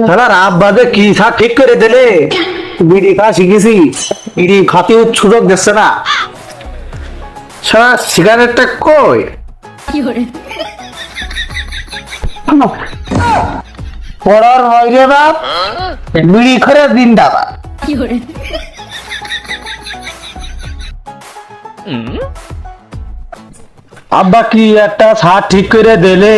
শালার আব্বাদে কি সা ঠিক করে দিলে, বিড়ি খা শিখেছি, বিড়ি খাতে সুযোগ দিচ্ছে না। শালা সিগারেটটা কই? পড়ার হয় রে বাপ, বিড়ি করে দিন দাবা। আব্বা কি একটা ছাদ ঠিক করে দিলে,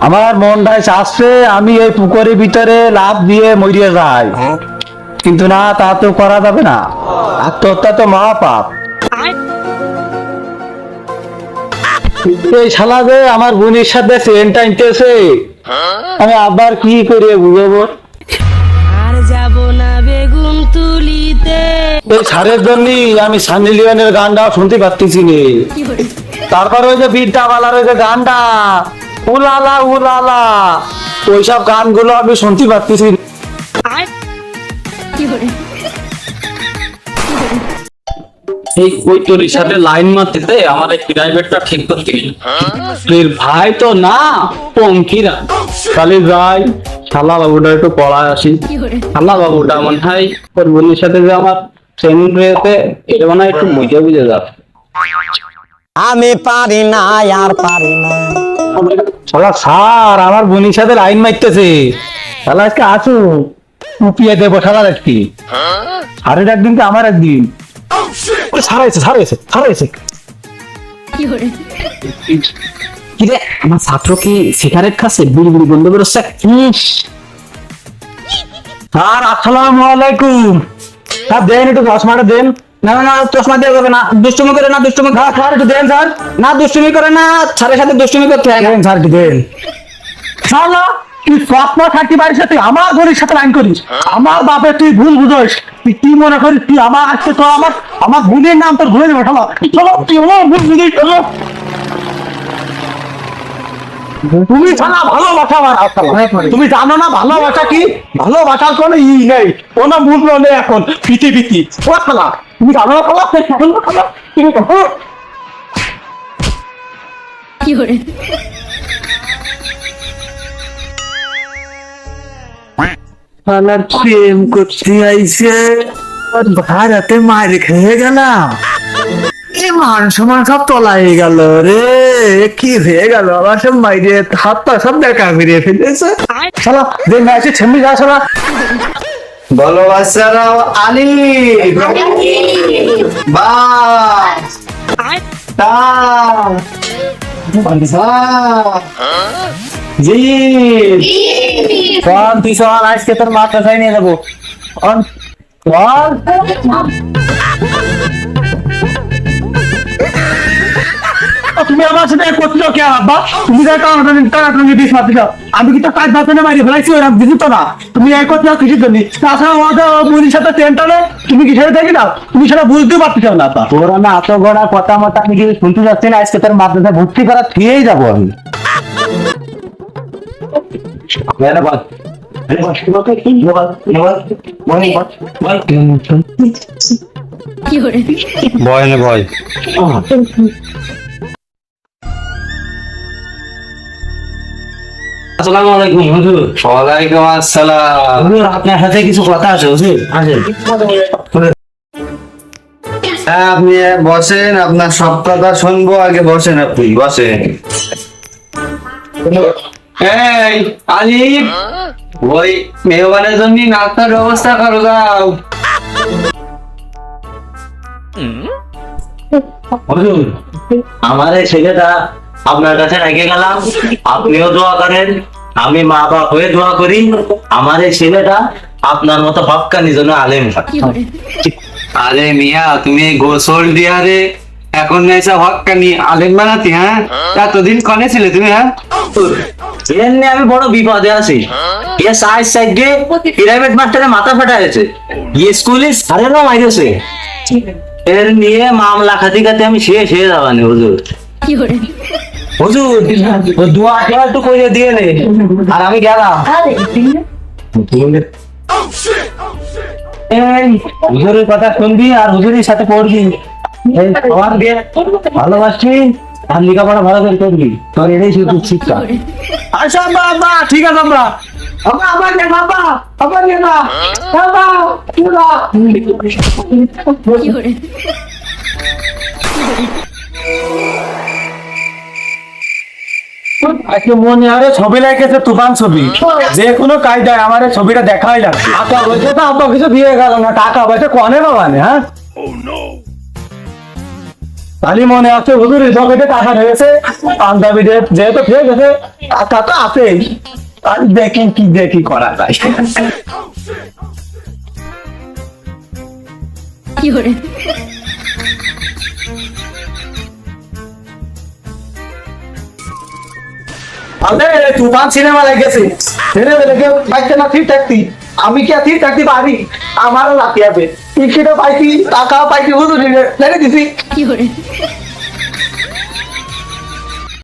আমার মনটাই চাচ্ছে আমি এই পুকুরের ভিতরে লাফ দিয়ে মরিয়ে যাই, কিন্তু না, তা তো করা যাবে না, আত্মহত্যা তো মহাপাপ। এই শালা যে আমার বোনের সাথে চেন টানতেছে, আমি আবার কি করে বুঝাবো? আর যাব না বেগুন তুলিতে। এই সারের জন্যই আমি সানি লিওনের গানটা শুনতে পারতেছি নে। তারপর ওই যে বিদ্যাবালার ওই যে গানটা, উলালা উলালা, ওইসব গানগুলো আমি শুনতে পারতেছি। এই ওই তোর সাথে লাইন মারতে আমার এই প্রাইভেটটা ঠিক করতে গেল। তোর ভাই তো না পঙ্কিরা, তাহলে যাই শালা বাবুটা একটু পড়ায় আসি। শালা বাবুটা মনে হয় ওর বোনের সাথে যে আমার ট্রেন রয়েছে, এটা মনে হয় একটু বুঝে বুঝে যাবে। আমি পারি না, আর পারি না। শালা স্যার আমার বোনের সাথে লাইন মারতেছে, শালা আজকে আসু টুপিয়ে দেবো শালার একটি, সারের একদিন তো আমার একদিন। ছাড়াইছে ছাড়াইছে ছাড়াইছে। কিরে আমার ছাত্র কি সিগারেট খাচ্ছে, বিড়ি বিড়ি বন্ধ বেরোচ্ছে? স্যার আসসালামু আলাইকুম। স্যার দেন একটু চশমাটা দেন। না না না, চশমা দিয়ে হবে না, দুষ্টুমি করে না, দুষ্টুমি না স্যার একটু দেন স্যার। না, দুষ্টুমি করে না, ছাড়ের সাথে দুষ্টুমি করতে হয় না। দেন স্যার একটু দেন। শালা তুই স্বপ্ন থাকি বাড়ির সাথে আমার ঘরের সাথে লাইন করিস, আমার বাপে তুই ভুল বুঝোস, তুই কি মনে করিস তুই আমার আজকে তো আমার বোনের নাম তোর ভুলে দেবো। শালা চলো তুই আমার ভুল বুঝিস। চলো তুমি শালা ভালোবাসা তুমি জানো না ভালোবাসা কি? ভালোবাসার কোনো নেই, কোনো মূল্য নেই এখন পৃথিবীতে। ও শালা তুমি জানো না শালা, তুমি জানো? শালার প্রেম করতে আইসে ভাড়াতে মার খেয়ে গেলাম, মান সমান সব তলাই গেল রে, কি হয়ে গেল আমার সব মাইরে হাত পা সব দেখা ফিরিয়ে ফেলেছে। শালা যে ম্যাচে ছেমে যা শালা। বলো বাচ্চারা আলি জি তুই সব আজকে তোর মাদ্রাসায় নিয়ে যাবো। তুমি আমার সাথে করছো কে আব্বা? তুমি টানাটানি দিস মারতে চাও, আমি কি তো কাজ বাঁচানো মারি ফেলাইছি, ওরা বুঝতো না তুমি এক করছো কিসের জন্য? তাছাড়া আমাদের বোনের সাথে ট্রেনটা নেই, তুমি কিসের দেখি না, তুমি সেটা বুঝতে পারতে চাও না। তোর না এত গড়া কথা মতো আমি কিছু শুনতে যাচ্ছি না, আজকে তোর মাদ্রাসায় ভর্তি করা থিয়েই যাবো আমি। ভয় না ভয়। আসসালামু আলাইকুম হুজুর। ওয়ালাইকুম আসসালাম। হুজুর আপনার সাথে কিছু কথা আছে হুজুর। হ্যাঁ আপনি বসেন, আপনার সব কথা শুনবো, আগে বসেন, আপনি বসেন। এই আলিফ, ওই মেহমানের জন্য নাস্তার ব্যবস্থা করো দাও। হুজুর আমার এই ছেলেটা আপনার কাছে রেখে গেলাম, আপনিও দোয়া করেন, আমি মা বাপ হয়ে দোয়া করি, আমার এই ছেলেটা আপনার মতো হক্কানি যেন আলেম হয়। আরে মিয়া তুমি গোসল দিয়া রে এখন এসব হক্কানি আলেম বানাতি? হ্যাঁ এতদিন কনে ছিলে তুমি? হ্যাঁ এমনি আমি বড় বিপদে আছি, এ সাইড সাইডে প্রাইভেট মাস্টারে মাথা ফাটা হয়েছে, স্কুলে সারেরও মাইরেছে, এর নিয়ে মামলা খাতি খাতে আমি শেষ হয়ে যাবানি হুজুর। হুজুর দোয়া একটু করে দিয়ে নে, আর আমি গেলাম। এই হুজুরের কথা শুনবি আর হুজুরের সাথে পড়বি, এই খাবার দিয়ে ভালোবাসবি আর লেখাপড়া ভালো করে করবি, তোর এটাই শুধু শিক্ষা। আচ্ছা বাবা ঠিক আছে আমরা আবার গে বাবা আবার গে না বাবা পুরা আজকে মনে আরে ছবি লাগেছে তুফান ছবি, যে কোনো কায়দায় আমার এই ছবিটা দেখাই লাগবে। টাকা পয়সা তো আব্বা কিছু দিয়ে গেল না, টাকা পয়সা কনে বাবা নে, হ্যাঁ তাহলে মনে আছে হুজুরের পকেটে টাকা ঢেকেছে, পাঞ্জাবি যেহেতু ফেয়ে গেছে টাকা তো আছেই, আর দেখি করা যায়। আরে তুফান সিনেমা লেগেছে, ছেলেবেলেকে বাইতে না ঠিক থাকতি, আমি কি আর ঠিক থাকতে পারি? আমারও লাতি হবে, টিকিটও পাইছি, টাকাও পাইছি, হুজুরি লেগে দিছি।